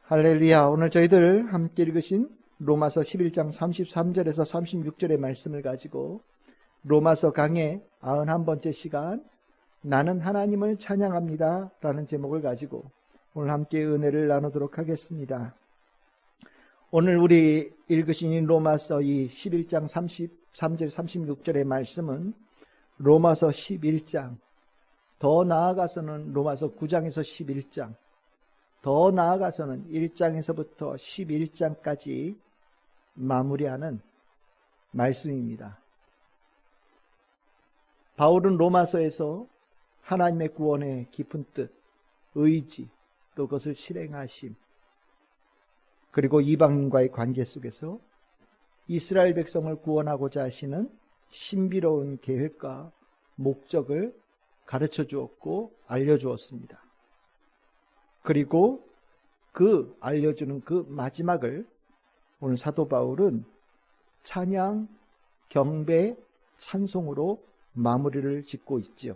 할렐루야. 오늘 저희들 함께 읽으신 로마서 11장 33절에서 36절의 말씀을 가지고 로마서 강의 91번째 시간 나는 하나님을 찬양합니다 라는 제목을 가지고 오늘 함께 은혜를 나누도록 하겠습니다. 오늘 우리 읽으신 이 로마서 이 11장 33절 36절의 말씀은 로마서 11장, 더 나아가서는 로마서 9장에서 11장, 더 나아가서는 1장에서부터 11장까지 마무리하는 말씀입니다. 바울은 로마서에서 하나님의 구원의 깊은 뜻, 의지, 또 그것을 실행하심, 그리고 이방인과의 관계 속에서 이스라엘 백성을 구원하고자 하시는 신비로운 계획과 목적을 가르쳐 주었고 알려주었습니다. 그리고 그 알려주는 그 마지막을 오늘 사도 바울은 찬양, 경배, 찬송으로 마무리를 짓고 있지요.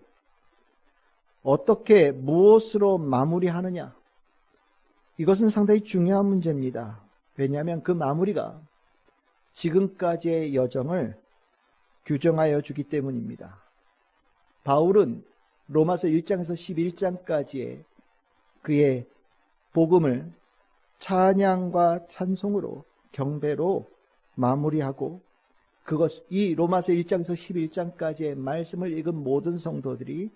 어떻게 무엇으로 마무리하느냐? 이것은 상당히 중요한 문제입니다. 왜냐하면 그 마무리가 지금까지의 여정을 규정하여 주기 때문입니다. 바울은 로마서 1장에서 11장까지의 그의 복음을 찬양과 찬송으로 경배로 마무리하고 이 로마서 1장에서 11장까지의 말씀을 읽은 모든 성도들이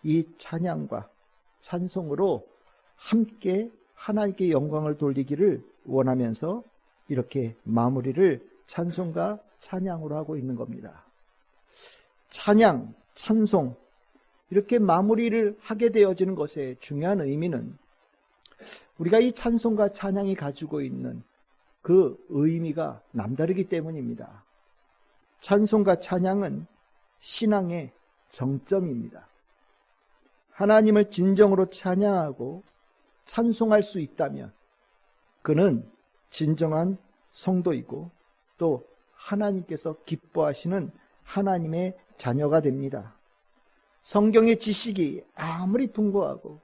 이 찬양과 찬송으로 함께 하나님께 영광을 돌리기를 원하면서 이렇게 마무리를 찬송과 찬양으로 하고 있는 겁니다. 찬양, 찬송 이렇게 마무리를 하게 되어지는 것의 중요한 의미는 우리가 이 찬송과 찬양이 가지고 있는 그 의미가 남다르기 때문입니다. 찬송과 찬양은 신앙의 정점입니다. 하나님을 진정으로 찬양하고 찬송할 수 있다면 그는 진정한 성도이고 또 하나님께서 기뻐하시는 하나님의 자녀가 됩니다. 성경의 지식이 아무리 풍부하고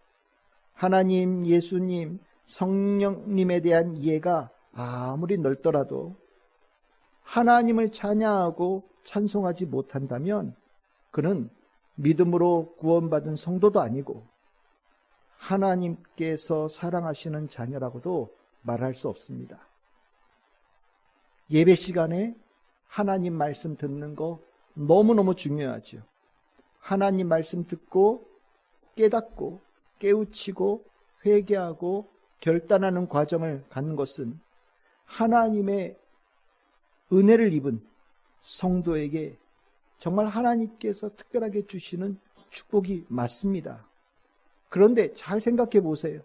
하나님, 예수님, 성령님에 대한 이해가 아무리 넓더라도 하나님을 찬양하고 찬송하지 못한다면 그는 믿음으로 구원받은 성도도 아니고 하나님께서 사랑하시는 자녀라고도 말할 수 없습니다. 예배 시간에 하나님 말씀 듣는 거 너무너무 중요하죠. 하나님 말씀 듣고 깨닫고 깨우치고 회개하고 결단하는 과정을 갖는 것은 하나님의 은혜를 입은 성도에게 정말 하나님께서 특별하게 주시는 축복이 맞습니다. 그런데 잘 생각해 보세요.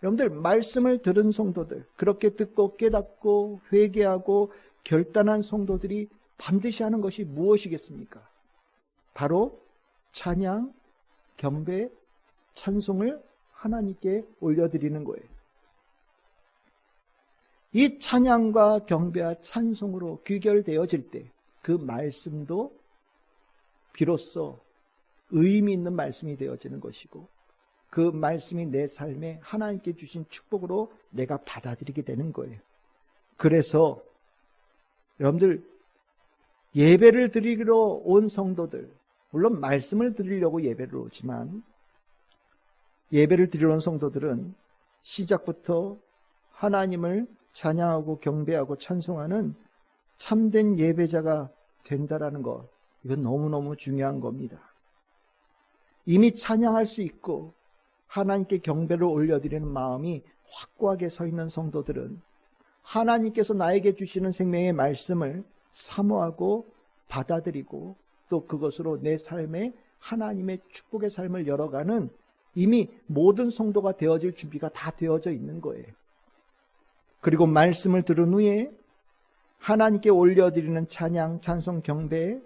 여러분들 말씀을 들은 성도들, 그렇게 듣고 깨닫고 회개하고 결단한 성도들이 반드시 하는 것이 무엇이겠습니까? 바로 찬양, 경배, 찬송을 하나님께 올려드리는 거예요. 이 찬양과 경배와 찬송으로 귀결되어질 때 그 말씀도 비로소 의미 있는 말씀이 되어지는 것이고 그 말씀이 내 삶에 하나님께 주신 축복으로 내가 받아들이게 되는 거예요. 그래서 여러분들 예배를 드리러 온 성도들, 물론 말씀을 드리려고 예배를 오지만 예배를 드리러 온 성도들은 시작부터 하나님을 찬양하고 경배하고 찬송하는 참된 예배자가 된다라는 것, 이건 너무너무 중요한 겁니다. 이미 찬양할 수 있고 하나님께 경배를 올려드리는 마음이 확고하게 서 있는 성도들은 하나님께서 나에게 주시는 생명의 말씀을 사모하고 받아들이고 또 그것으로 내 삶에 하나님의 축복의 삶을 열어가는 이미 모든 성도가 되어질 준비가 다 되어져 있는 거예요. 그리고 말씀을 들은 후에 하나님께 올려드리는 찬양, 찬송, 경배에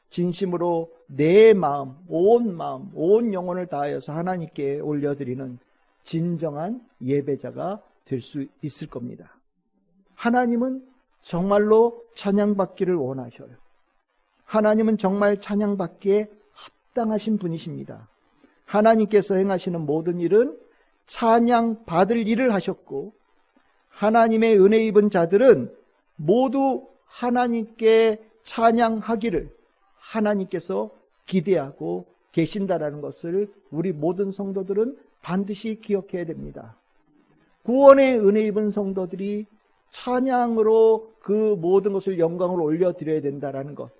진심으로 내 마음, 온 영혼을 다하여서 하나님께 올려드리는 진정한 예배자가 될 수 있을 겁니다. 하나님은 정말로 찬양받기를 원하셔요. 하나님은 정말 찬양받기에 합당하신 분이십니다. 하나님께서 행하시는 모든 일은 찬양 받을 일을 하셨고, 하나님의 은혜 입은 자들은 모두 하나님께 찬양하기를 하나님께서 기대하고 계신다라는 것을 우리 모든 성도들은 반드시 기억해야 됩니다. 구원의 은혜 입은 성도들이 찬양으로 그 모든 것을 영광을 올려드려야 된다라는 것,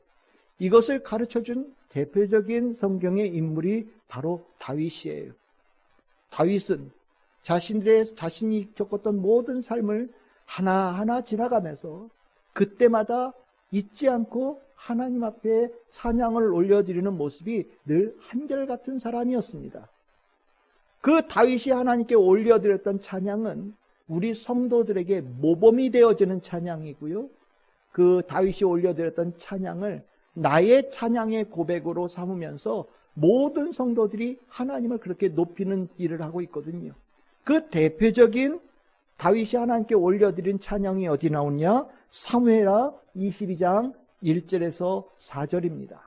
이것을 가르쳐준 대표적인 성경의 인물이 바로 다윗이에요. 다윗은 자신이 겪었던 모든 삶을 하나하나 지나가면서 그때마다 잊지 않고 하나님 앞에 찬양을 올려드리는 모습이 늘 한결같은 사람이었습니다. 그 다윗이 하나님께 올려드렸던 찬양은 우리 성도들에게 모범이 되어지는 찬양이고요, 그 다윗이 올려드렸던 찬양을 나의 찬양의 고백으로 삼으면서 모든 성도들이 하나님을 그렇게 높이는 일을 하고 있거든요. 그 대표적인 다윗이 하나님께 올려드린 찬양이 어디 나오냐? 사무엘하 22장 1절에서 4절입니다.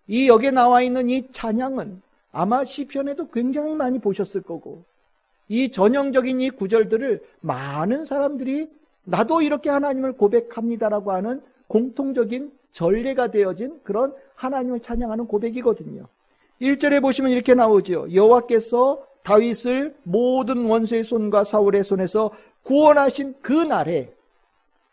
이 여기에 나와 있는 이 찬양은 아마 시편에도 굉장히 많이 보셨을 거고, 이 전형적인 이 구절들을 많은 사람들이 나도 이렇게 하나님을 고백합니다라고 하는 공통적인 전례가 되어진 그런 하나님을 찬양하는 고백이거든요. 1절에 보시면 이렇게 나오죠. 여호와께서 다윗을 모든 원수의 손과 사울의 손에서 구원하신 그 날에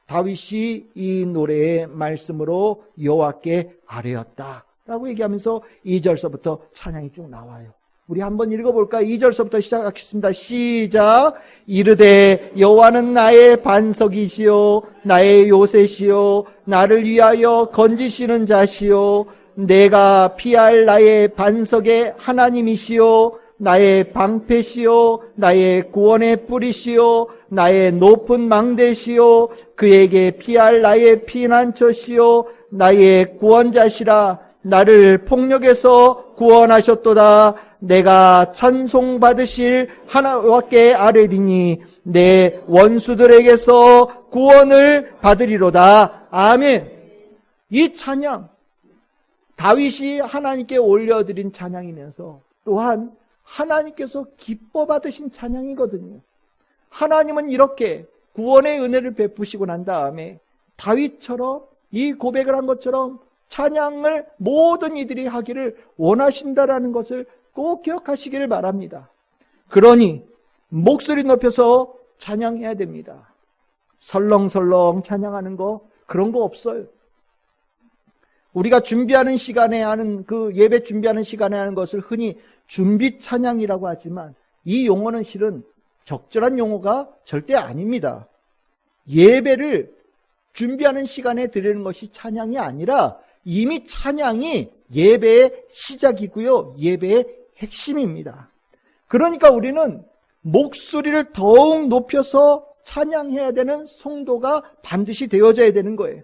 다윗이 이 노래의 말씀으로 여호와께 아뢰었다 라고 얘기하면서 2절서부터 찬양이 쭉 나와요. 우리 한번 읽어볼까? 2절서부터 시작하겠습니다. 시작. 이르되 여호와는 나의 반석이시요 나의 요새시요 나를 위하여 건지시는 자시요 내가 피할 나의 반석의 하나님이시요 나의 방패시요 나의 구원의 뿌리시요 나의 높은 망대시요 그에게 피할 나의 피난처시요 나의 구원자시라. 나를 폭력에서 구원하셨도다. 내가 찬송받으실 하나님께 아뢰리니 내 원수들에게서 구원을 받으리로다. 아멘. 이 찬양, 다윗이 하나님께 올려드린 찬양이면서 또한 하나님께서 기뻐 받으신 찬양이거든요. 하나님은 이렇게 구원의 은혜를 베푸시고 난 다음에 다윗처럼 이 고백을 한 것처럼 찬양을 모든 이들이 하기를 원하신다라는 것을 꼭 기억하시기를 바랍니다. 그러니 목소리 높여서 찬양해야 됩니다. 설렁설렁 찬양하는 거 그런 거 없어요. 우리가 준비하는 시간에 하는 그 예배 준비하는 시간에 하는 것을 흔히 준비 찬양이라고 하지만 이 용어는 실은 적절한 용어가 절대 아닙니다. 예배를 준비하는 시간에 드리는 것이 찬양이 아니라 이미 찬양이 예배의 시작이고요, 예배의 핵심입니다. 그러니까 우리는 목소리를 더욱 높여서 찬양해야 되는 성도가 반드시 되어져야 되는 거예요.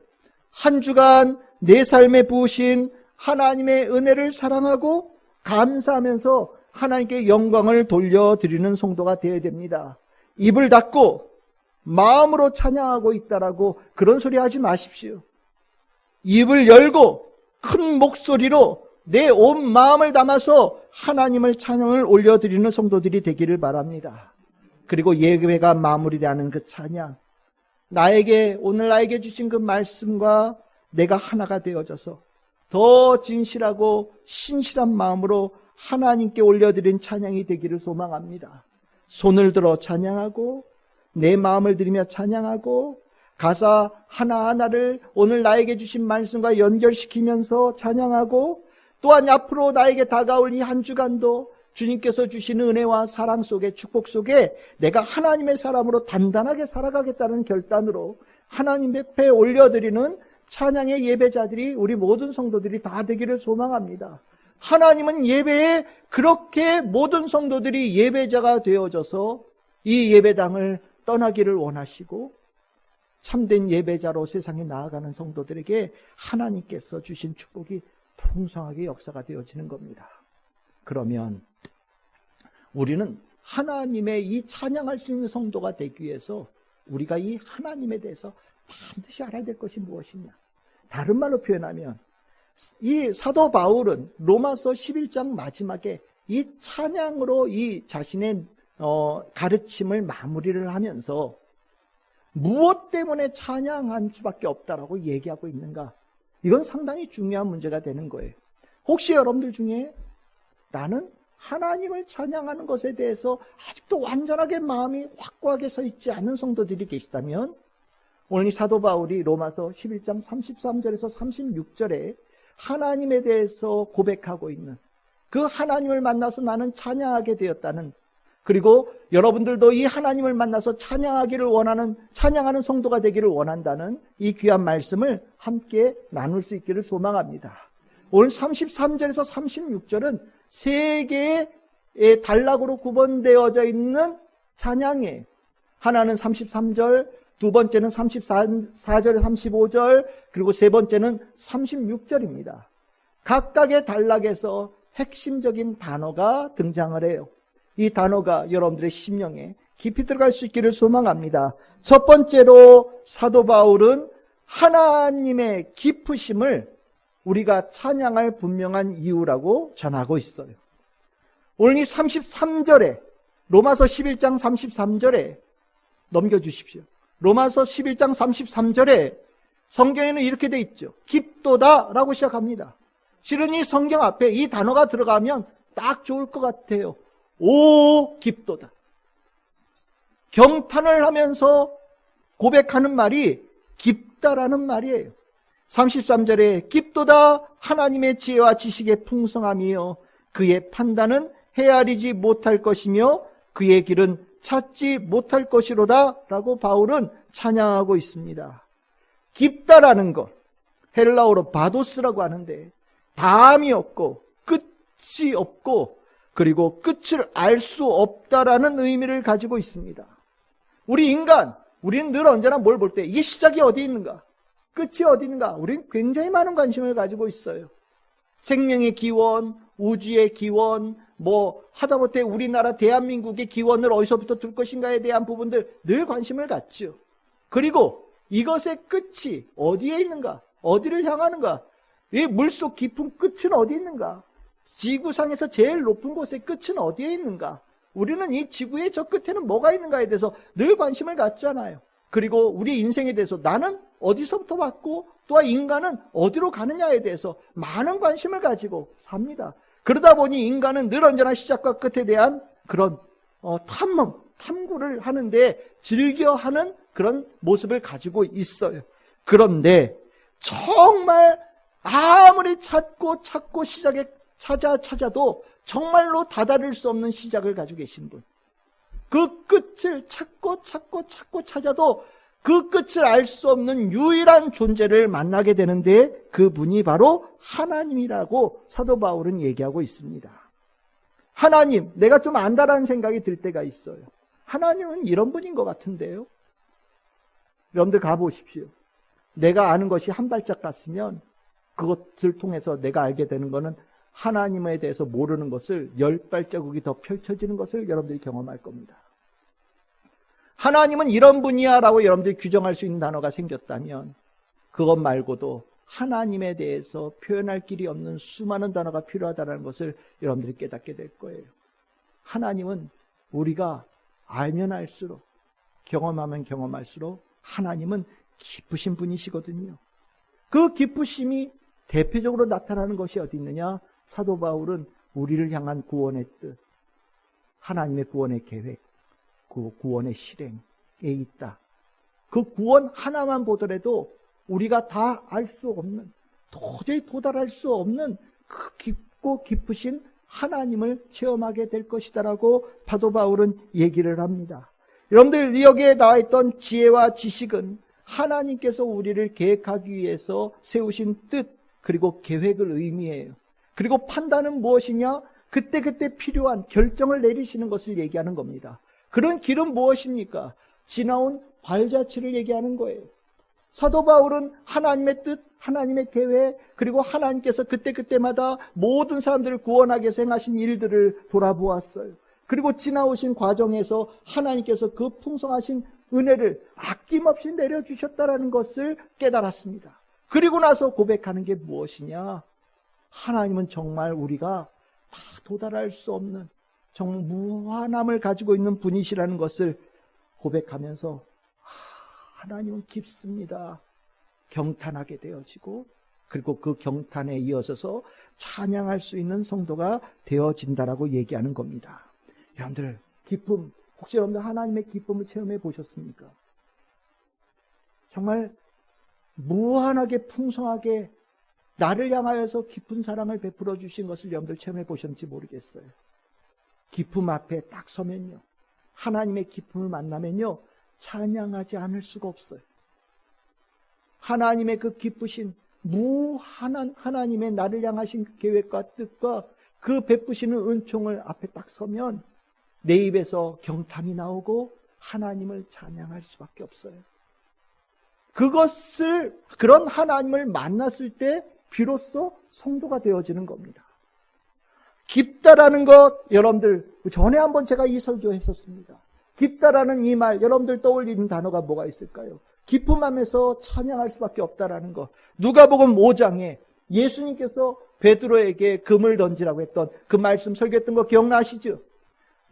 한 주간 내 삶에 부으신 하나님의 은혜를 사랑하고 감사하면서 하나님께 영광을 돌려드리는 성도가 되어야 됩니다. 입을 닫고 마음으로 찬양하고 있다라고 그런 소리 하지 마십시오. 입을 열고 큰 목소리로 내 온 마음을 담아서 하나님을 찬양을 올려드리는 성도들이 되기를 바랍니다. 그리고 예배가 마무리되는 그 찬양, 오늘 나에게 주신 그 말씀과 내가 하나가 되어져서 더 진실하고 신실한 마음으로 하나님께 올려드린 찬양이 되기를 소망합니다. 손을 들어 찬양하고 내 마음을 들이며 찬양하고 가사 하나하나를 오늘 나에게 주신 말씀과 연결시키면서 찬양하고 또한 앞으로 나에게 다가올 이 한 주간도 주님께서 주신 은혜와 사랑 속에 축복 속에 내가 하나님의 사람으로 단단하게 살아가겠다는 결단으로 하나님 앞에 올려드리는 찬양의 예배자들이 우리 모든 성도들이 다 되기를 소망합니다. 하나님은 예배에 그렇게 모든 성도들이 예배자가 되어져서 이 예배당을 떠나기를 원하시고 참된 예배자로 세상에 나아가는 성도들에게 하나님께서 주신 축복이 풍성하게 역사가 되어지는 겁니다. 그러면 우리는 하나님의 이 찬양할 수 있는 성도가 되기 위해서 우리가 이 하나님에 대해서 반드시 알아야 될 것이 무엇이냐. 다른 말로 표현하면 이 사도 바울은 로마서 11장 마지막에 이 찬양으로 이 자신의 가르침을 마무리를 하면서 무엇 때문에 찬양한 수밖에 없다라고 얘기하고 있는가? 이건 상당히 중요한 문제가 되는 거예요. 혹시 여러분들 중에 나는 하나님을 찬양하는 것에 대해서 아직도 완전하게 마음이 확고하게 서 있지 않은 성도들이 계시다면, 오늘 이 사도 바울이 로마서 11장 33절에서 36절에 하나님에 대해서 고백하고 있는, 그 하나님을 만나서 나는 찬양하게 되었다는, 그리고 여러분들도 이 하나님을 만나서 찬양하기를 원하는, 찬양하는 성도가 되기를 원한다는 이 귀한 말씀을 함께 나눌 수 있기를 소망합니다. 오늘 33절에서 36절은 세 개의 단락으로 구분되어져 있는 찬양이에요. 하나는 33절, 두 번째는 34절에 35절, 그리고 세 번째는 36절입니다. 각각의 단락에서 핵심적인 단어가 등장을 해요. 이 단어가 여러분들의 심령에 깊이 들어갈 수 있기를 소망합니다. 첫 번째로 사도 바울은 하나님의 기쁘심을 우리가 찬양할 분명한 이유라고 전하고 있어요. 오늘 이 33절에, 로마서 11장 33절에 넘겨주십시오. 로마서 11장 33절에 성경에는 이렇게 돼 있죠. 깊도다 라고 시작합니다. 실은 이 성경 앞에 이 단어가 들어가면 딱 좋을 것 같아요. 오, 깊도다. 경탄을 하면서 고백하는 말이 깊다라는 말이에요. 33절에 깊도다 하나님의 지혜와 지식의 풍성함이요 그의 판단은 헤아리지 못할 것이며 그의 길은 찾지 못할 것이로다 라고 바울은 찬양하고 있습니다. 깊다라는 것, 헬라어로 바도스라고 하는데 다음이 없고 끝이 없고 그리고 끝을 알 수 없다라는 의미를 가지고 있습니다. 우리 인간, 우리는 늘 언제나 뭘 볼 때 이 시작이 어디 있는가? 끝이 어디 있는가? 우리는 굉장히 많은 관심을 가지고 있어요. 생명의 기원, 우주의 기원, 하다못해 우리나라 대한민국의 기원을 어디서부터 둘 것인가에 대한 부분들 늘 관심을 갖죠. 그리고 이것의 끝이 어디에 있는가? 어디를 향하는가? 이 물속 깊은 끝은 어디 있는가? 지구상에서 제일 높은 곳의 끝은 어디에 있는가? 우리는 이 지구의 저 끝에는 뭐가 있는가에 대해서 늘 관심을 갖잖아요. 그리고 우리 인생에 대해서 나는 어디서부터 왔고 또한 인간은 어디로 가느냐에 대해서 많은 관심을 가지고 삽니다. 그러다 보니 인간은 늘 언제나 시작과 끝에 대한 그런 탐구를 하는데 즐겨하는 그런 모습을 가지고 있어요. 그런데 정말 아무리 찾고 찾아도 정말로 다다를 수 없는 시작을 가지고 계신 분, 그 끝을 찾고 찾아도 그 끝을 알 수 없는 유일한 존재를 만나게 되는데 그분이 바로 하나님이라고 사도 바울은 얘기하고 있습니다. 하나님, 내가 좀 안다라는 생각이 들 때가 있어요. 하나님은 이런 분인 것 같은데요. 여러분들 가보십시오. 내가 아는 것이 한 발짝 같으면 그것을 통해서 내가 알게 되는 것은 하나님에 대해서 모르는 것을 10발자국이 더 펼쳐지는 것을 여러분들이 경험할 겁니다. 하나님은 이런 분이야 라고 여러분들이 규정할 수 있는 단어가 생겼다면 그것 말고도 하나님에 대해서 표현할 길이 없는 수많은 단어가 필요하다는 것을 여러분들이 깨닫게 될 거예요. 하나님은 우리가 알면 알수록, 경험하면 경험할수록 하나님은 기쁘신 분이시거든요. 그 기쁘심이 대표적으로 나타나는 것이 어디 있느냐? 사도 바울은 우리를 향한 구원의 뜻, 하나님의 구원의 계획, 그 구원의 실행에 있다. 그 구원 하나만 보더라도 우리가 다 알 수 없는, 도저히 도달할 수 없는 그 깊고 기쁘신 하나님을 체험하게 될 것이다라고 사도 바울은 얘기를 합니다. 여러분들 여기에 나와 있던 지혜와 지식은 하나님께서 우리를 계획하기 위해서 세우신 뜻 그리고 계획을 의미해요. 그리고 판단은 무엇이냐? 그때그때 필요한 결정을 내리시는 것을 얘기하는 겁니다. 그런 길은 무엇입니까? 지나온 발자취를 얘기하는 거예요. 사도 바울은 하나님의 뜻, 하나님의 계획, 그리고 하나님께서 그때그때마다 모든 사람들을 구원하기 위해서 행하신 일들을 돌아보았어요. 그리고 지나오신 과정에서 하나님께서 그 풍성하신 은혜를 아낌없이 내려주셨다는 것을 깨달았습니다. 그리고 나서 고백하는 게 무엇이냐? 하나님은 정말 우리가 다 도달할 수 없는 정말 무한함을 가지고 있는 분이시라는 것을 고백하면서 하나님은 깊습니다. 경탄하게 되어지고, 그리고 그 경탄에 이어서서 찬양할 수 있는 성도가 되어진다라고 얘기하는 겁니다. 여러분들, 기쁨, 혹시 여러분들 하나님의 기쁨을 체험해 보셨습니까? 정말 무한하게 풍성하게 나를 향하여서 깊은 사랑을 베풀어 주신 것을 여러분들 체험해 보셨는지 모르겠어요. 기쁨 앞에 딱 서면요, 하나님의 기쁨을 만나면요, 찬양하지 않을 수가 없어요. 하나님의 그 기쁘신 무한한 하나님의 나를 향하신 그 계획과 뜻과 그 베푸시는 은총을 앞에 딱 서면 내 입에서 경탄이 나오고 하나님을 찬양할 수밖에 없어요. 그런 하나님을 만났을 때 비로소 성도가 되어지는 겁니다. 깊다라는 것, 여러분들 전에 한번 제가 이 설교했었습니다. 깊다라는 이 말, 여러분들 떠올리는 단어가 뭐가 있을까요? 기쁨하면서 찬양할 수밖에 없다라는 것. 누가복음 5장에 예수님께서 베드로에게 금을 던지라고 했던 그 말씀 설교했던 거 기억나시죠?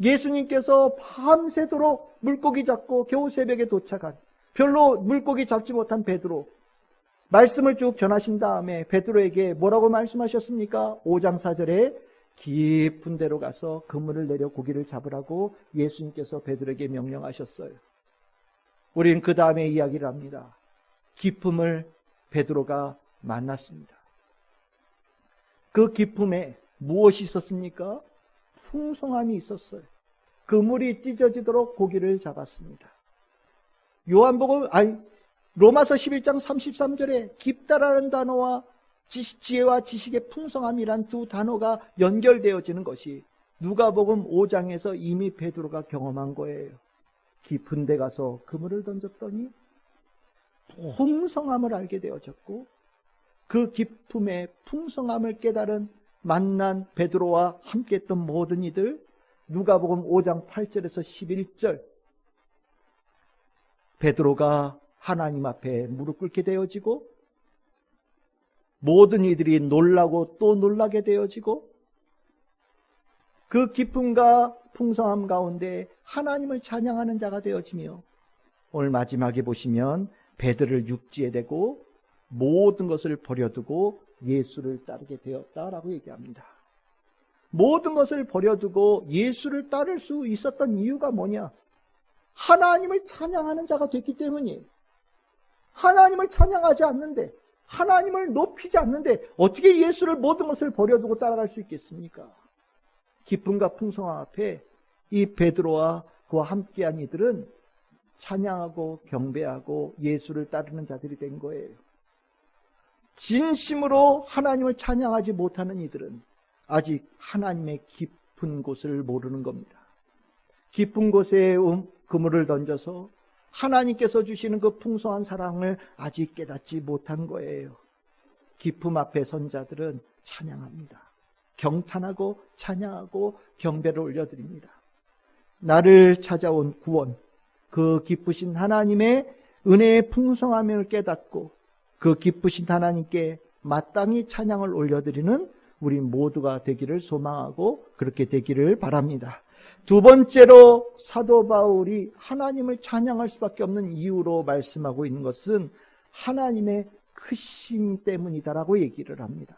예수님께서 밤새도록 물고기 잡고 겨우 새벽에 도착한, 별로 물고기 잡지 못한 베드로, 말씀을 쭉 전하신 다음에 베드로에게 뭐라고 말씀하셨습니까? 5장 4절에 깊은 데로 가서 그물을 내려 고기를 잡으라고 예수님께서 베드로에게 명령하셨어요. 우리는 그 다음에 이야기를 합니다. 기쁨을 베드로가 만났습니다. 그 기쁨에 무엇이 있었습니까? 풍성함이 있었어요. 그물이 찢어지도록 고기를 잡았습니다. 로마서 11장 33절에 깊다라는 단어와 지혜와 지식의 풍성함이란 두 단어가 연결되어지는 것이 누가복음 5장에서 이미 베드로가 경험한 거예요. 깊은 데 가서 그물을 던졌더니 풍성함을 알게 되어졌고, 그 기쁨의 풍성함을 깨달은 만난 베드로와 함께했던 모든 이들, 누가복음 5장 8절에서 11절, 베드로가 하나님 앞에 무릎 꿇게 되어지고, 모든 이들이 놀라고 또 놀라게 되어지고, 그 기쁨과 풍성함 가운데 하나님을 찬양하는 자가 되어지며, 오늘 마지막에 보시면 베드로를 육지에 대고 모든 것을 버려두고 예수를 따르게 되었다라고 얘기합니다. 모든 것을 버려두고 예수를 따를 수 있었던 이유가 뭐냐? 하나님을 찬양하는 자가 됐기 때문이에요. 하나님을 찬양하지 않는데, 하나님을 높이지 않는데 어떻게 예수를 모든 것을 버려두고 따라갈 수 있겠습니까? 기쁨과 풍성함 앞에 이 베드로와 그와 함께한 이들은 찬양하고 경배하고 예수를 따르는 자들이 된 거예요. 진심으로 하나님을 찬양하지 못하는 이들은 아직 하나님의 깊은 곳을 모르는 겁니다. 깊은 곳에 그물을 던져서 하나님께서 주시는 그 풍성한 사랑을 아직 깨닫지 못한 거예요. 기쁨 앞에 선 자들은 찬양합니다. 경탄하고 찬양하고 경배를 올려드립니다. 나를 찾아온 구원, 그 기쁘신 하나님의 은혜의 풍성함을 깨닫고 그 기쁘신 하나님께 마땅히 찬양을 올려드리는 우리 모두가 되기를 소망하고 그렇게 되기를 바랍니다. 두 번째로 사도 바울이 하나님을 찬양할 수밖에 없는 이유로 말씀하고 있는 것은 하나님의 크심 때문이다라고 얘기를 합니다.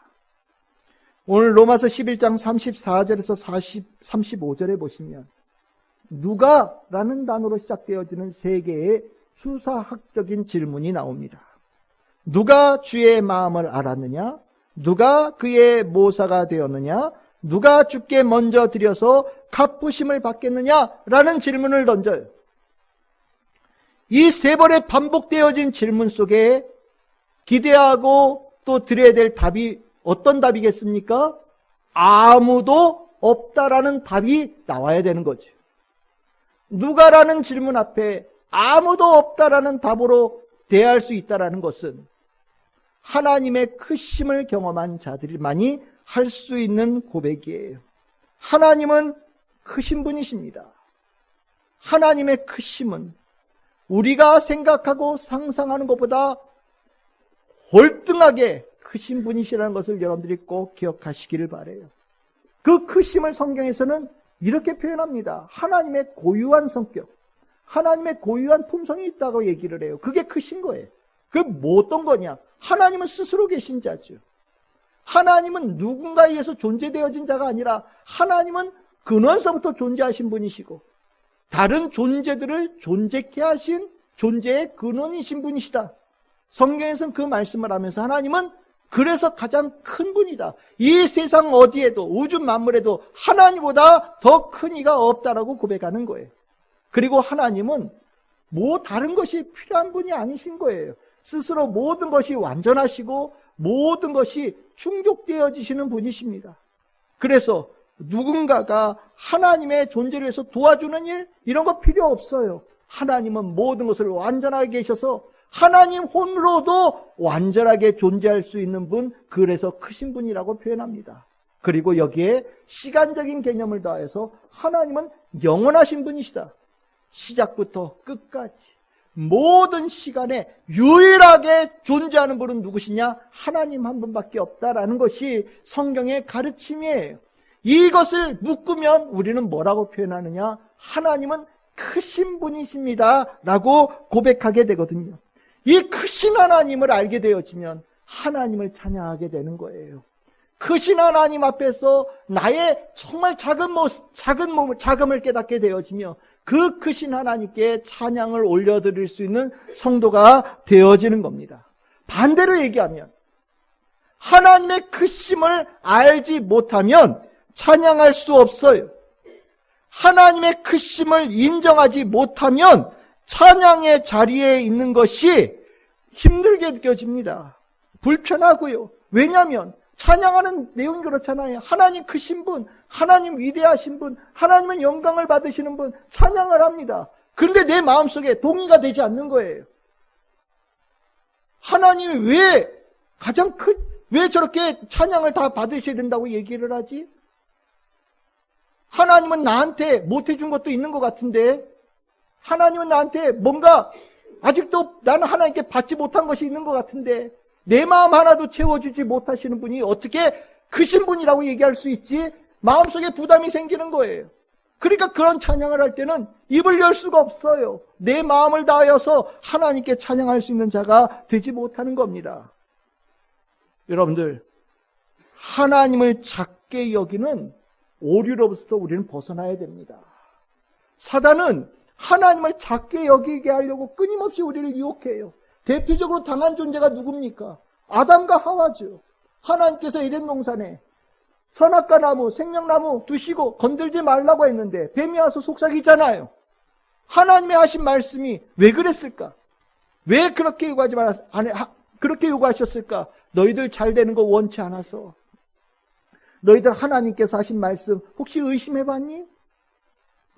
오늘 로마서 11장 34절에서 35절에 보시면 누가라는 단어로 시작되어지는 세 개의 수사학적인 질문이 나옵니다. 누가 주의 마음을 알았느냐? 누가 그의 모사가 되었느냐? 누가 주께 먼저 드려서 갚으심을 받겠느냐라는 질문을 던져요. 이 세 번에 반복되어진 질문 속에 기대하고 또 드려야 될 답이 어떤 답이겠습니까? 아무도 없다라는 답이 나와야 되는 거죠. 누가라는 질문 앞에 아무도 없다라는 답으로 대할 수 있다라는 것은 하나님의 크심을 경험한 자들만이 할 수 있는 고백이에요. 하나님은 크신 분이십니다. 하나님의 크심은 우리가 생각하고 상상하는 것보다 월등하게 크신 분이시라는 것을 여러분들이 꼭 기억하시기를 바라요. 그 크심을 성경에서는 이렇게 표현합니다. 하나님의 고유한 성격, 하나님의 고유한 품성이 있다고 얘기를 해요. 그게 크신 거예요. 그게 뭐 어떤 거냐? 하나님은 스스로 계신 자죠. 하나님은 누군가에 의해서 존재되어진 자가 아니라 하나님은 근원서부터 존재하신 분이시고 다른 존재들을 존재케 하신 존재의 근원이신 분이시다. 성경에서는 그 말씀을 하면서 하나님은 그래서 가장 큰 분이다. 이 세상 어디에도 우주 만물에도 하나님보다 더 큰 이가 없다라고 고백하는 거예요. 그리고 하나님은 뭐 다른 것이 필요한 분이 아니신 거예요. 스스로 모든 것이 완전하시고 모든 것이 충족되어지시는 분이십니다. 그래서 누군가가 하나님의 존재를 위해서 도와주는 일 이런 거 필요 없어요. 하나님은 모든 것을 완전하게 계셔서 하나님 홀로도 완전하게 존재할 수 있는 분, 그래서 크신 분이라고 표현합니다. 그리고 여기에 시간적인 개념을 더해서 하나님은 영원하신 분이시다. 시작부터 끝까지 모든 시간에 유일하게 존재하는 분은 누구시냐? 하나님 한 분밖에 없다라는 것이 성경의 가르침이에요. 이것을 묶으면 우리는 뭐라고 표현하느냐? 하나님은 크신 분이십니다 라고 고백하게 되거든요. 이 크신 하나님을 알게 되어지면 하나님을 찬양하게 되는 거예요. 크신 하나님 앞에서 나의 정말 작음을 깨닫게 되어지며 그 크신 하나님께 찬양을 올려드릴 수 있는 성도가 되어지는 겁니다. 반대로 얘기하면 하나님의 크심을 알지 못하면 찬양할 수 없어요. 하나님의 크심을 인정하지 못하면 찬양의 자리에 있는 것이 힘들게 느껴집니다. 불편하고요. 왜냐하면 찬양하는 내용이 그렇잖아요. 하나님 크신 분, 하나님 위대하신 분, 하나님은 영광을 받으시는 분 찬양을 합니다. 그런데 내 마음속에 동의가 되지 않는 거예요. 하나님이 왜 저렇게 찬양을 다 받으셔야 된다고 얘기를 하지? 하나님은 나한테 못해준 것도 있는 것 같은데, 하나님은 나한테 뭔가 아직도 나는 하나님께 받지 못한 것이 있는 것 같은데, 내 마음 하나도 채워주지 못하시는 분이 어떻게 크신 분이라고 얘기할 수 있지? 마음속에 부담이 생기는 거예요. 그러니까 그런 찬양을 할 때는 입을 열 수가 없어요. 내 마음을 다하여서 하나님께 찬양할 수 있는 자가 되지 못하는 겁니다. 여러분들, 하나님을 작게 여기는 오류로부터 우리는 벗어나야 됩니다. 사단은 하나님을 작게 여기게 하려고 끊임없이 우리를 유혹해요. 대표적으로 당한 존재가 누굽니까? 아담과 하와죠. 하나님께서 에덴 동산에 선악과 나무, 생명나무 두시고 건들지 말라고 했는데 뱀이 와서 속삭이잖아요. 하나님의 하신 말씀이 왜 그랬을까? 왜 그렇게 그렇게 요구하셨을까? 너희들 잘 되는 거 원치 않아서. 너희들 하나님께서 하신 말씀 혹시 의심해봤니?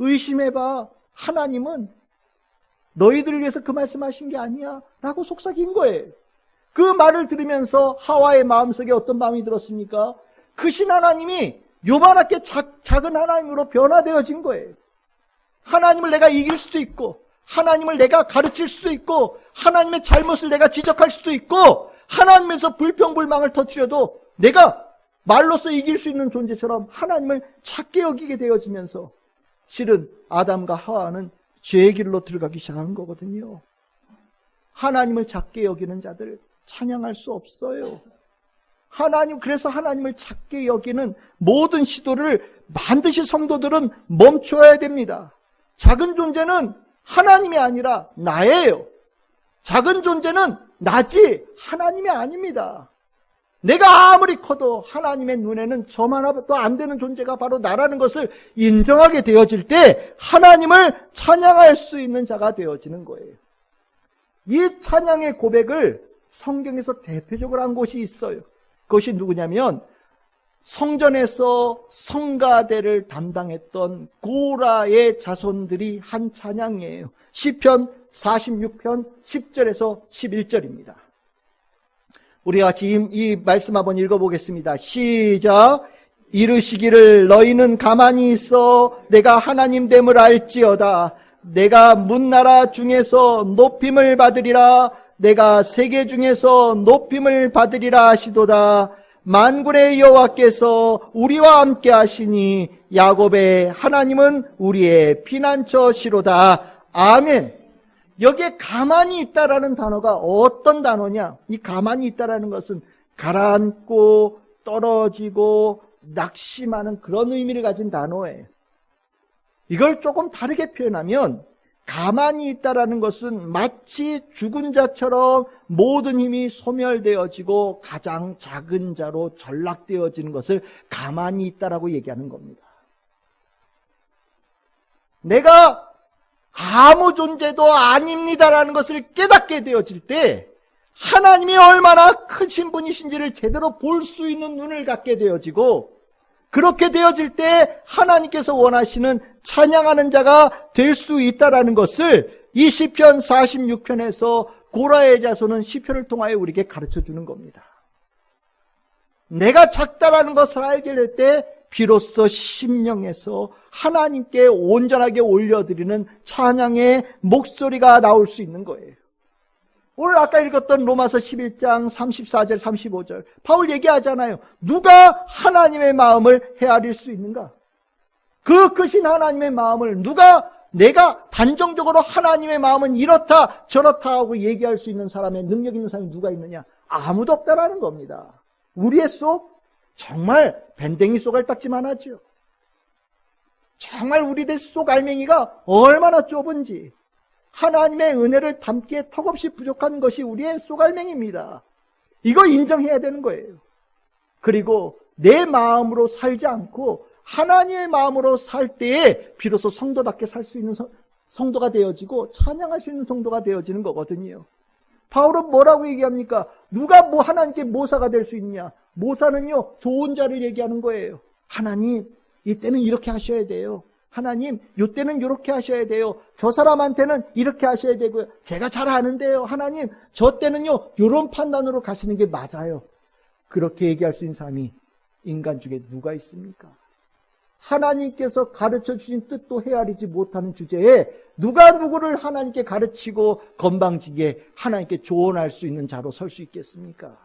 의심해봐. 하나님은 너희들을 위해서 그 말씀하신 게 아니야 라고 속삭인 거예요. 그 말을 들으면서 하와의 마음속에 어떤 마음이 들었습니까? 크신 하나님이 요만하게 작은 하나님으로 변화되어진 거예요. 하나님을 내가 이길 수도 있고, 하나님을 내가 가르칠 수도 있고, 하나님의 잘못을 내가 지적할 수도 있고, 하나님에서 불평불망을 터뜨려도 내가 말로써 이길 수 있는 존재처럼 하나님을 작게 여기게 되어지면서 실은 아담과 하와는 죄의 길로 들어가기 시작한 거거든요. 하나님을 작게 여기는 자들 찬양할 수 없어요. 그래서 하나님을 작게 여기는 모든 시도를 반드시 성도들은 멈춰야 됩니다. 작은 존재는 하나님이 아니라 나예요. 작은 존재는 나지 하나님이 아닙니다. 내가 아무리 커도 하나님의 눈에는 점 하나도 안 되는 존재가 바로 나라는 것을 인정하게 되어질 때 하나님을 찬양할 수 있는 자가 되어지는 거예요. 이 찬양의 고백을 성경에서 대표적으로 한 곳이 있어요. 그것이 누구냐면 성전에서 성가대를 담당했던 고라의 자손들이 한 찬양이에요. 시편 46편 10절에서 11절입니다. 우리 같이 이 말씀 한번 읽어보겠습니다. 시작. 이르시기를 너희는 가만히 있어 내가 하나님 됨을 알지어다. 내가 문나라 중에서 높임을 받으리라. 내가 세계 중에서 높임을 받으리라 하시도다. 만군의 여호와께서 우리와 함께 하시니 야곱의 하나님은 우리의 피난처시로다. 아멘. 여기에 가만히 있다라는 단어가 어떤 단어냐? 이 가만히 있다라는 것은 가라앉고 떨어지고 낙심하는 그런 의미를 가진 단어예요. 이걸 조금 다르게 표현하면 가만히 있다라는 것은 마치 죽은 자처럼 모든 힘이 소멸되어지고 가장 작은 자로 전락되어지는 것을 가만히 있다라고 얘기하는 겁니다. 내가 아무 존재도 아닙니다라는 것을 깨닫게 되어질 때 하나님이 얼마나 크신 분이신지를 제대로 볼 수 있는 눈을 갖게 되어지고, 그렇게 되어질 때 하나님께서 원하시는 찬양하는 자가 될 수 있다라는 것을 이 시편 46편에서 고라의 자손은 시편을 통하여 우리에게 가르쳐주는 겁니다. 내가 작다라는 것을 알게 될 때 비로소 심령에서 하나님께 온전하게 올려드리는 찬양의 목소리가 나올 수 있는 거예요. 오늘 아까 읽었던 로마서 11장 34절 35절 바울 얘기하잖아요. 누가 하나님의 마음을 헤아릴 수 있는가? 그 크신 하나님의 마음을 내가 단정적으로 하나님의 마음은 이렇다 저렇다 하고 얘기할 수 있는 사람의 능력 있는 사람이 누가 있느냐? 아무도 없다라는 겁니다. 우리의 속 정말 밴댕이 쏘갈딱지만 하죠. 정말 우리들 속 알맹이가 얼마나 좁은지, 하나님의 은혜를 담기에 턱없이 부족한 것이 우리의 쏘갈맹이입니다. 이거 인정해야 되는 거예요. 그리고 내 마음으로 살지 않고 하나님의 마음으로 살 때에 비로소 성도답게 살 수 있는 성도가 되어지고 찬양할 수 있는 성도가 되어지는 거거든요. 바울은 뭐라고 얘기합니까? 누가 하나님께 모사가 될 수 있느냐? 모사는요, 좋은 자를 얘기하는 거예요. 하나님, 이때는 이렇게 하셔야 돼요. 하나님, 이때는 이렇게 하셔야 돼요. 저 사람한테는 이렇게 하셔야 되고요. 제가 잘 아는데요. 하나님, 저 때는요, 이런 판단으로 가시는 게 맞아요. 그렇게 얘기할 수 있는 사람이 인간 중에 누가 있습니까? 하나님께서 가르쳐 주신 뜻도 헤아리지 못하는 주제에 누가 누구를 하나님께 가르치고 건방지게 하나님께 조언할 수 있는 자로 설 수 있겠습니까?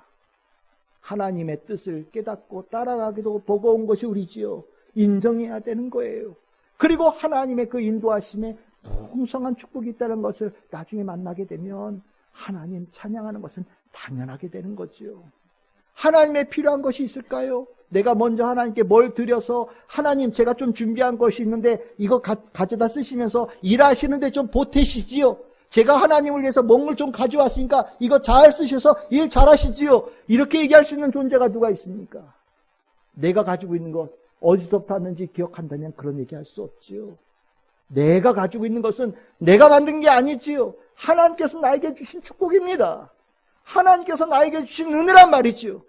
하나님의 뜻을 깨닫고 따라가기도 버거운 것이 우리지요. 인정해야 되는 거예요. 그리고 하나님의 그 인도하심에 풍성한 축복이 있다는 것을 나중에 만나게 되면 하나님 찬양하는 것은 당연하게 되는 거지요. 하나님의 필요한 것이 있을까요? 내가 먼저 하나님께 뭘 드려서 하나님 제가 좀 준비한 것이 있는데 이거 가져다 쓰시면서 일하시는데 좀 보태시지요. 제가 하나님을 위해서 먹물 좀 가져왔으니까 이거 잘 쓰셔서 일 잘하시지요. 이렇게 얘기할 수 있는 존재가 누가 있습니까? 내가 가지고 있는 것 어디서부터 왔는지 기억한다면 그런 얘기할 수 없지요. 내가 가지고 있는 것은 내가 만든 게 아니지요. 하나님께서 나에게 주신 축복입니다. 하나님께서 나에게 주신 은혜란 말이지요.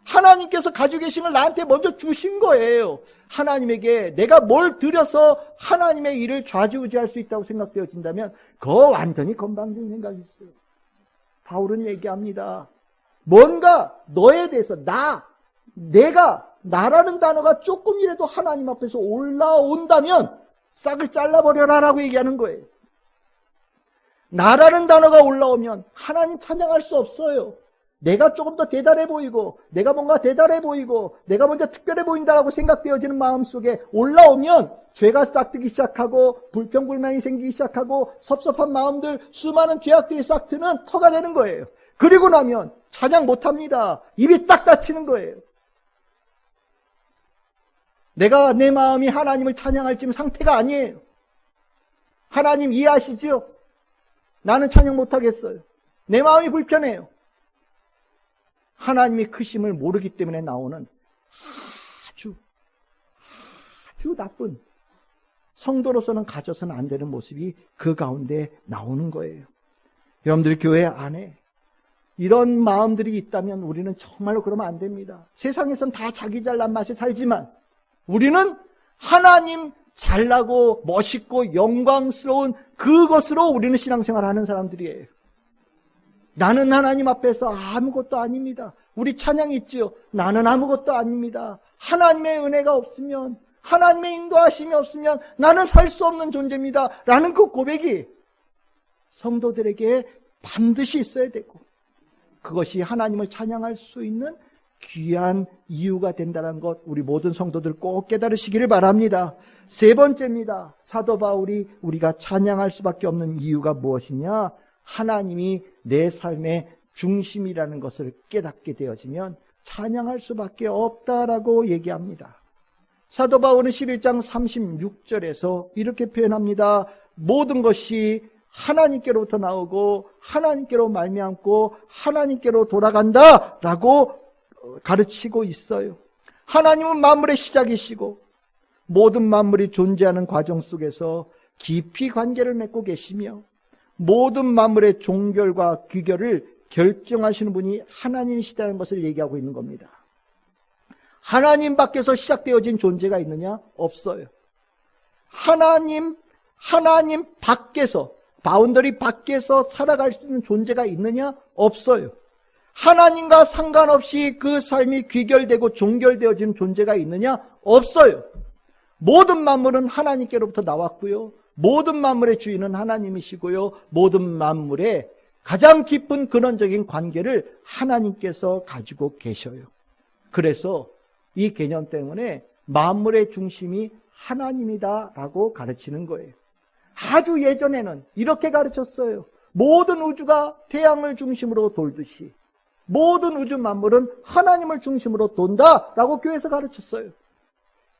하나님께서 가지고 계신 걸 나한테 먼저 주신 거예요. 하나님에게 내가 뭘 드려서 하나님의 일을 좌지우지할 수 있다고 생각되어진다면 그거 완전히 건방진 생각이었어요. 바울은 얘기합니다. 뭔가 너에 대해서 내가 나라는 단어가 조금이라도 하나님 앞에서 올라온다면 싹을 잘라버려라라고 얘기하는 거예요. 나라는 단어가 올라오면 하나님 찬양할 수 없어요. 내가 조금 더 대단해 보이고 내가 뭔가 대단해 보이고 내가 먼저 특별해 보인다라고 생각되어지는 마음속에 올라오면 죄가 싹트기 시작하고 불평불만이 생기기 시작하고 섭섭한 마음들, 수많은 죄악들이 싹 트는 터가 되는 거예요. 그리고 나면 찬양 못합니다. 입이 딱 닫히는 거예요. 내가 내 마음이 하나님을 찬양할 지금 상태가 아니에요. 하나님 이해하시죠? 나는 찬양 못하겠어요. 내 마음이 불편해요. 하나님의 크심을 모르기 때문에 나오는 아주 나쁜 성도로서는 가져서는 안 되는 모습이 그 가운데 나오는 거예요. 여러분들이 교회 안에 이런 마음들이 있다면 우리는 정말로 그러면 안 됩니다. 세상에선 다 자기 잘난 맛에 살지만 우리는 하나님 잘나고 멋있고 영광스러운 그것으로 우리는 신앙생활을 하는 사람들이에요. 나는 하나님 앞에서 아무것도 아닙니다. 우리 찬양이 있지요. 나는 아무것도 아닙니다. 하나님의 은혜가 없으면, 하나님의 인도하심이 없으면 나는 살 수 없는 존재입니다. 라는 그 고백이 성도들에게 반드시 있어야 되고, 그것이 하나님을 찬양할 수 있는 귀한 이유가 된다는 것 우리 모든 성도들 꼭 깨달으시기를 바랍니다. 세 번째입니다. 사도 바울이 우리가 찬양할 수밖에 없는 이유가 무엇이냐? 하나님이 내 삶의 중심이라는 것을 깨닫게 되어지면 찬양할 수밖에 없다라고 얘기합니다. 사도 바울은 11장 36절에서 이렇게 표현합니다. 모든 것이 하나님께로부터 나오고 하나님께로 말미암고 하나님께로 돌아간다라고 가르치고 있어요. 하나님은 만물의 시작이시고 모든 만물이 존재하는 과정 속에서 깊이 관계를 맺고 계시며 모든 만물의 종결과 귀결을 결정하시는 분이 하나님이시다는 것을 얘기하고 있는 겁니다. 하나님 밖에서 시작되어진 존재가 있느냐? 없어요. 하나님 밖에서, 바운더리 밖에서 살아갈 수 있는 존재가 있느냐? 없어요. 하나님과 상관없이 그 삶이 귀결되고 종결되어지는 존재가 있느냐? 없어요. 모든 만물은 하나님께로부터 나왔고요. 모든 만물의 주인은 하나님이시고요. 모든 만물의 가장 깊은 근원적인 관계를 하나님께서 가지고 계셔요. 그래서 이 개념 때문에 만물의 중심이 하나님이다라고 가르치는 거예요. 아주 예전에는 이렇게 가르쳤어요. 모든 우주가 태양을 중심으로 돌듯이 모든 우주 만물은 하나님을 중심으로 돈다라고 교회에서 가르쳤어요.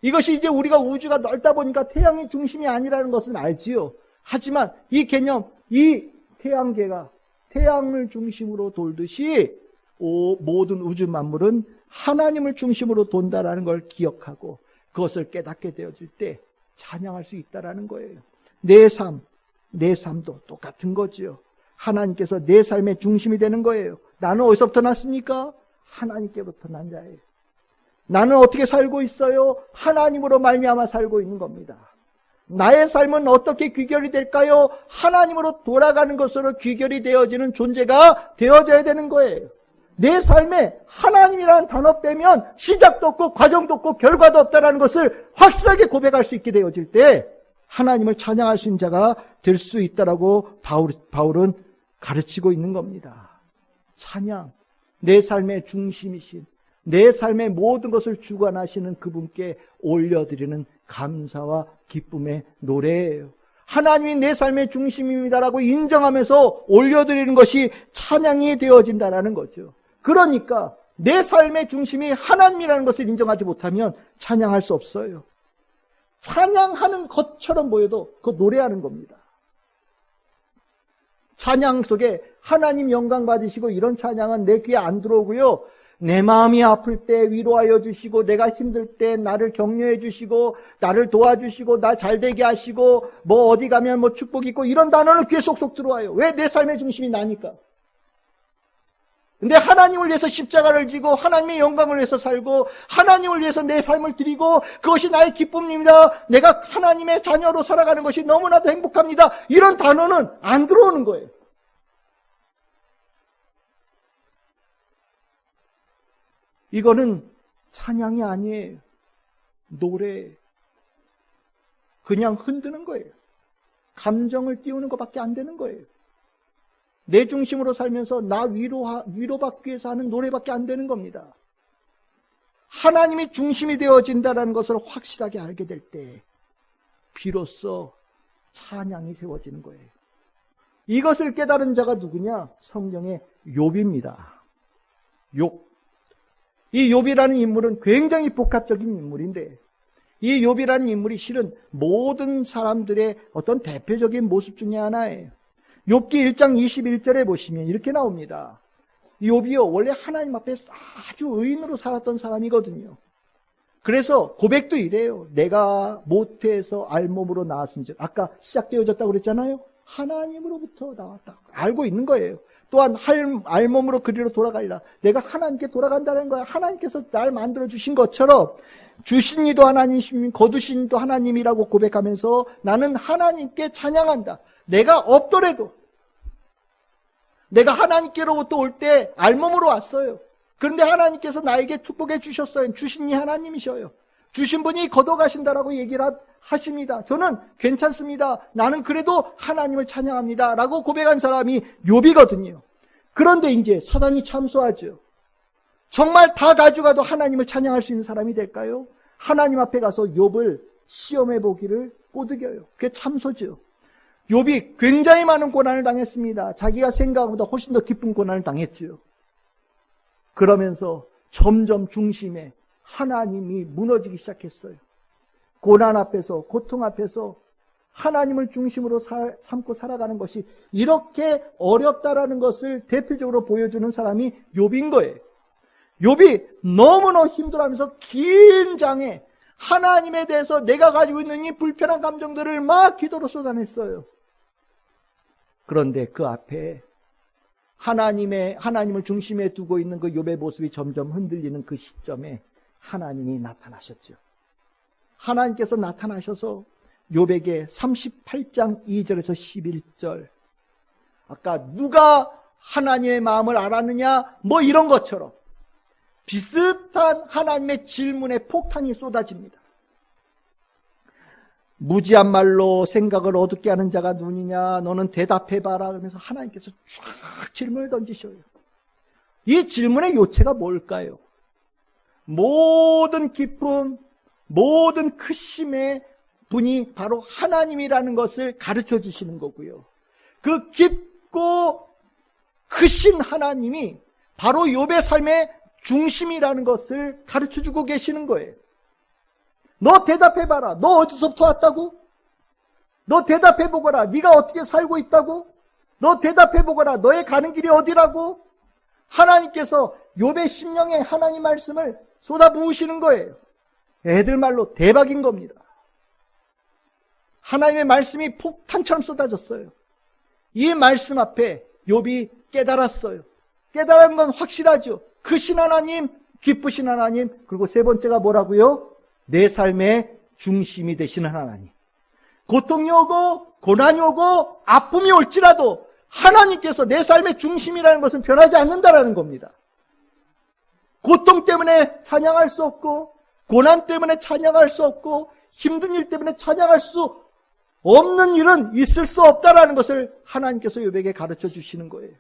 이것이 이제 우리가 우주가 넓다 보니까 태양이 중심이 아니라는 것은 알지요. 하지만 이 개념, 이 태양계가 태양을 중심으로 돌듯이 모든 우주 만물은 하나님을 중심으로 돈다라는 걸 기억하고 그것을 깨닫게 되어질 때 찬양할 수 있다라는 거예요. 내 삶도 똑같은 거죠. 하나님께서 내 삶의 중심이 되는 거예요. 나는 어디서부터 났습니까? 하나님께부터 난 자예요. 나는 어떻게 살고 있어요? 하나님으로 말미암아 살고 있는 겁니다. 나의 삶은 어떻게 귀결이 될까요? 하나님으로 돌아가는 것으로 귀결이 되어지는 존재가 되어져야 되는 거예요. 내 삶에 하나님이라는 단어 빼면 시작도 없고 과정도 없고 결과도 없다는 것을 확실하게 고백할 수 있게 되어질 때 하나님을 찬양할 수 있는 자가 될 수 있다라고 바울은 가르치고 있는 겁니다. 찬양, 내 삶의 중심이신 내 삶의 모든 것을 주관하시는 그분께 올려드리는 감사와 기쁨의 노래예요. 하나님이 내 삶의 중심입니다라고 인정하면서 올려드리는 것이 찬양이 되어진다라는 거죠. 그러니까 내 삶의 중심이 하나님이라는 것을 인정하지 못하면 찬양할 수 없어요. 찬양하는 것처럼 보여도 그거 노래하는 겁니다. 찬양 속에 하나님 영광 받으시고 이런 찬양은 내 귀에 안 들어오고요. 내 마음이 아플 때 위로하여 주시고 내가 힘들 때 나를 격려해 주시고 나를 도와주시고 나 잘되게 하시고 뭐 어디 가면 뭐 축복 있고 이런 단어는 귀에 쏙쏙 들어와요. 왜? 내 삶의 중심이 나니까. 근데 하나님을 위해서 십자가를 지고 하나님의 영광을 위해서 살고 하나님을 위해서 내 삶을 드리고 그것이 나의 기쁨입니다. 내가 하나님의 자녀로 살아가는 것이 너무나도 행복합니다. 이런 단어는 안 들어오는 거예요. 이거는 찬양이 아니에요. 노래. 그냥 흔드는 거예요. 감정을 띄우는 것밖에 안 되는 거예요. 내 중심으로 살면서 나 위로받기 위해서 하는 노래밖에 안 되는 겁니다. 하나님이 중심이 되어진다는 것을 확실하게 알게 될 때 비로소 찬양이 세워지는 거예요. 이것을 깨달은 자가 누구냐? 성경의 욥입니다. 욥. 이 욥이라는 인물은 굉장히 복합적인 인물인데 이 욥이라는 인물이 실은 모든 사람들의 어떤 대표적인 모습 중에 하나예요. 욥기 1장 21절에 보시면 이렇게 나옵니다. 욥이요 원래 하나님 앞에 아주 의인으로 살았던 사람이거든요. 그래서 고백도 이래요. 내가 모태에서 알몸으로 나왔은즉 아까 시작되어졌다고 그랬잖아요. 하나님으로부터 나왔다. 알고 있는 거예요. 또한 알몸으로 그리로 돌아가리라. 내가 하나님께 돌아간다는 거야. 하나님께서 날 만들어주신 것처럼 주신 이도 하나님이시며 거두신 이도 하나님이라고 고백하면서 나는 하나님께 찬양한다. 내가 없더라도 내가 하나님께로부터 올 때 알몸으로 왔어요. 그런데 하나님께서 나에게 축복해 주셨어요. 주신 이 하나님이셔요. 주신 분이 걷어가신다라고 얘기를 하십니다. 저는 괜찮습니다. 나는 그래도 하나님을 찬양합니다. 라고 고백한 사람이 욥이거든요. 그런데 이제 사단이 참소하죠. 정말 다 가져가도 하나님을 찬양할 수 있는 사람이 될까요? 하나님 앞에 가서 욥을 시험해 보기를 꼬드겨요. 그게 참소죠. 욥이 굉장히 많은 고난을 당했습니다. 자기가 생각한 것보다 훨씬 더 깊은 고난을 당했지요. 그러면서 점점 중심에 하나님이 무너지기 시작했어요. 고난 앞에서, 고통 앞에서 하나님을 중심으로 삼고 살아가는 것이 이렇게 어렵다라는 것을 대표적으로 보여주는 사람이 욥인 거예요. 욥이 너무나 힘들어하면서 긴 장에 하나님에 대해서 내가 가지고 있는 이 불편한 감정들을 막 기도로 쏟아냈어요. 그런데 그 앞에 하나님을 중심에 두고 있는 그 욥의 모습이 점점 흔들리는 그 시점에 하나님이 나타나셨죠. 하나님께서 나타나셔서 욥에게 38장 2절에서 11절, 아까 누가 하나님의 마음을 알았느냐 뭐 이런 것처럼 비슷한 하나님의 질문에 폭탄이 쏟아집니다. 무지한 말로 생각을 어둡게 하는 자가 누구냐, 너는 대답해봐라. 그러면서 하나님께서 쫙 질문을 던지셔요. 이 질문의 요체가 뭘까요? 모든 기쁨, 모든 크심의 분이 바로 하나님이라는 것을 가르쳐 주시는 거고요. 그 깊고 크신 하나님이 바로 욥의 삶의 중심이라는 것을 가르쳐 주고 계시는 거예요. 너 대답해봐라. 너 어디서부터 왔다고? 너 대답해보거라. 네가 어떻게 살고 있다고? 너 대답해보거라. 너의 가는 길이 어디라고? 하나님께서 욥의 심령에 하나님 말씀을 쏟아부으시는 거예요. 애들 말로 대박인 겁니다. 하나님의 말씀이 폭탄처럼 쏟아졌어요. 이 말씀 앞에 욥이 깨달았어요. 깨달은 건 확실하죠. 크신 하나님, 기쁘신 하나님, 그리고 세 번째가 뭐라고요? 내 삶의 중심이 되시는 하나님. 고통이 오고 고난이 오고 아픔이 올지라도 하나님께서 내 삶의 중심이라는 것은 변하지 않는다라는 겁니다. 고통 때문에 찬양할 수 없고 고난 때문에 찬양할 수 없고 힘든 일 때문에 찬양할 수 없는 일은 있을 수 없다라는 것을 하나님께서 욥에게 가르쳐 주시는 거예요.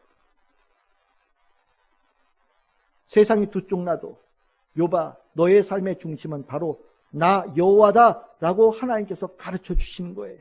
세상이 두 쪽 나도 욥아, 너의 삶의 중심은 바로 나 여호와다라고 하나님께서 가르쳐 주시는 거예요.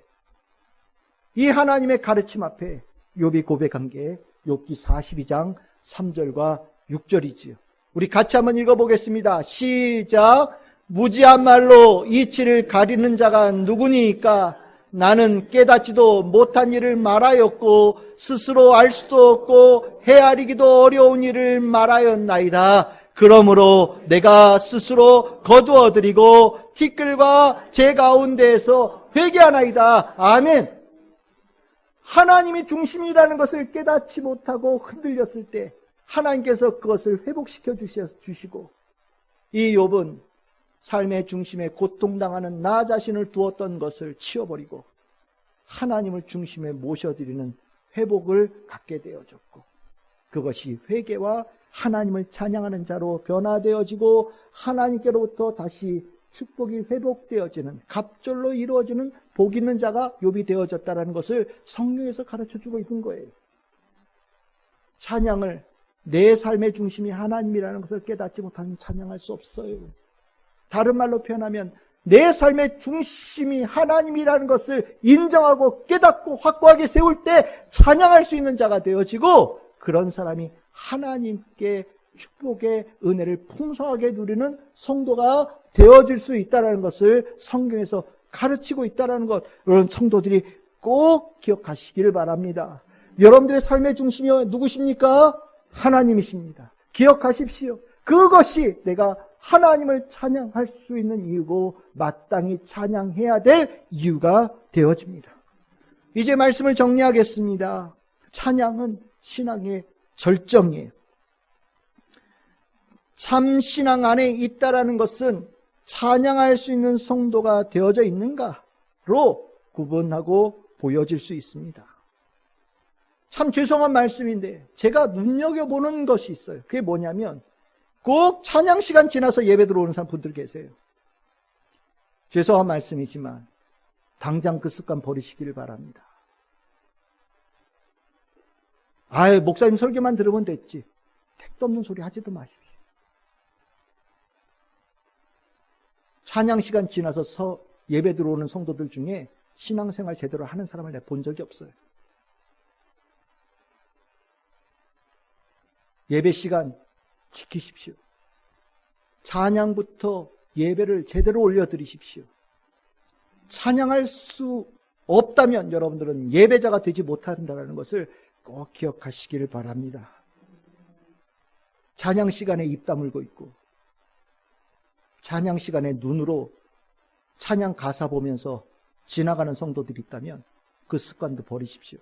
이 하나님의 가르침 앞에 욥이 고백한 게 욥기 42장 3절과 6절이지요. 우리 같이 한번 읽어보겠습니다. 시작. 무지한 말로 이치를 가리는 자가 누구니까? 나는 깨닫지도 못한 일을 말하였고 스스로 알 수도 없고 헤아리기도 어려운 일을 말하였나이다. 그러므로 내가 스스로 거두어드리고 티끌과 제 가운데에서 회개하나이다. 아멘. 하나님이 중심이라는 것을 깨닫지 못하고 흔들렸을 때 하나님께서 그것을 회복시켜 주시고, 이 욥은 삶의 중심에 고통당하는 나 자신을 두었던 것을 치워버리고 하나님을 중심에 모셔드리는 회복을 갖게 되어졌고, 그것이 회개와 하나님을 찬양하는 자로 변화되어지고 하나님께로부터 다시 축복이 회복되어지는, 갑절로 이루어지는 복 있는 자가 욥이 되어졌다는 것을 성경에서 가르쳐주고 있는 거예요. 찬양을, 내 삶의 중심이 하나님이라는 것을 깨닫지 못하면 찬양할 수 없어요. 다른 말로 표현하면 내 삶의 중심이 하나님이라는 것을 인정하고 깨닫고 확고하게 세울 때 찬양할 수 있는 자가 되어지고, 그런 사람이 하나님께 축복의 은혜를 풍성하게 누리는 성도가 되어질 수 있다는 것을 성경에서 가르치고 있다는 것, 여러분 성도들이 꼭 기억하시길 바랍니다. 여러분들의 삶의 중심이 누구십니까? 하나님이십니다. 기억하십시오. 그것이 내가 하나님을 찬양할 수 있는 이유고 마땅히 찬양해야 될 이유가 되어집니다. 이제 말씀을 정리하겠습니다. 찬양은 신앙의 절정이에요. 참 신앙 안에 있다라는 것은 찬양할 수 있는 성도가 되어져 있는가로 구분하고 보여질 수 있습니다. 참 죄송한 말씀인데 제가 눈여겨보는 것이 있어요. 그게 뭐냐면 꼭 찬양 시간 지나서 예배 들어오는 사람 분들 계세요. 죄송한 말씀이지만 당장 그 습관 버리시기를 바랍니다. 아유, 목사님 설교만 들으면 됐지. 택도 없는 소리 하지도 마십시오. 찬양 시간 지나서 예배 들어오는 성도들 중에 신앙생활 제대로 하는 사람을 내가 본 적이 없어요. 예배 시간 지키십시오. 찬양부터 예배를 제대로 올려드리십시오. 찬양할 수 없다면 여러분들은 예배자가 되지 못한다는 것을 꼭 기억하시기를 바랍니다. 찬양 시간에 입 다물고 있고 찬양 시간에 눈으로 찬양 가사 보면서 지나가는 성도들이 있다면 그 습관도 버리십시오.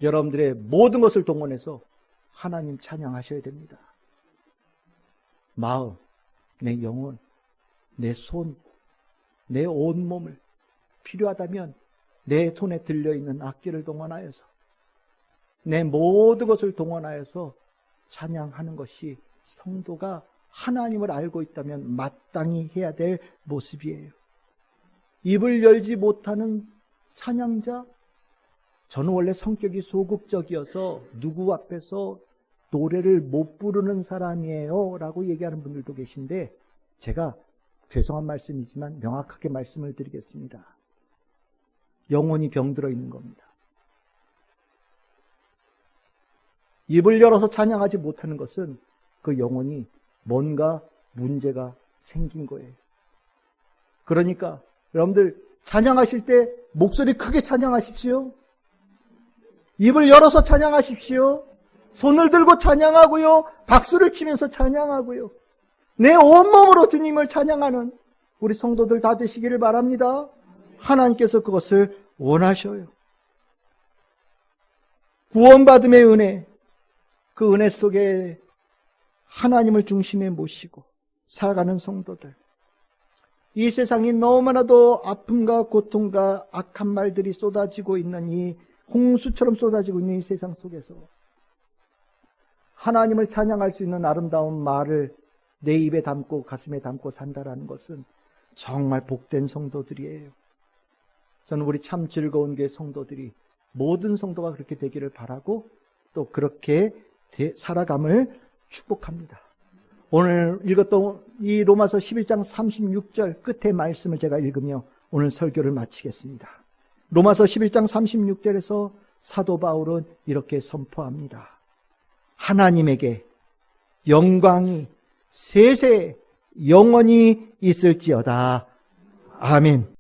여러분들의 모든 것을 동원해서 하나님 찬양하셔야 됩니다. 마음, 내 영혼, 내 손, 내 온몸을 필요하다면 내 손에 들려있는 악기를 동원하여서 내 모든 것을 동원하여서 찬양하는 것이 성도가 하나님을 알고 있다면 마땅히 해야 될 모습이에요. 입을 열지 못하는 찬양자, 저는 원래 성격이 소극적이어서 누구 앞에서 노래를 못 부르는 사람이에요 라고 얘기하는 분들도 계신데 제가 죄송한 말씀이지만 명확하게 말씀을 드리겠습니다. 영혼이 병들어 있는 겁니다. 입을 열어서 찬양하지 못하는 것은 그 영혼이 뭔가 문제가 생긴 거예요. 그러니까 여러분들 찬양하실 때 목소리 크게 찬양하십시오. 입을 열어서 찬양하십시오. 손을 들고 찬양하고요. 박수를 치면서 찬양하고요. 내 온몸으로 주님을 찬양하는 우리 성도들 다 되시기를 바랍니다. 하나님께서 그것을 원하셔요. 구원받음의 은혜, 그 은혜 속에 하나님을 중심에 모시고 살아가는 성도들. 이 세상이 너무나도 아픔과 고통과 악한 말들이 쏟아지고 있는 이 홍수처럼 쏟아지고 있는 이 세상 속에서 하나님을 찬양할 수 있는 아름다운 말을 내 입에 담고 가슴에 담고 산다라는 것은 정말 복된 성도들이에요. 저는 우리 참 즐거운 교회 성도들이 모든 성도가 그렇게 되기를 바라고 또 그렇게 살아감을 축복합니다. 오늘 읽었던 이 로마서 11장 36절 끝의 말씀을 제가 읽으며 오늘 설교를 마치겠습니다. 로마서 11장 36절에서 사도 바울은 이렇게 선포합니다. 하나님에게 영광이 세세 영원히 있을지어다. 아멘.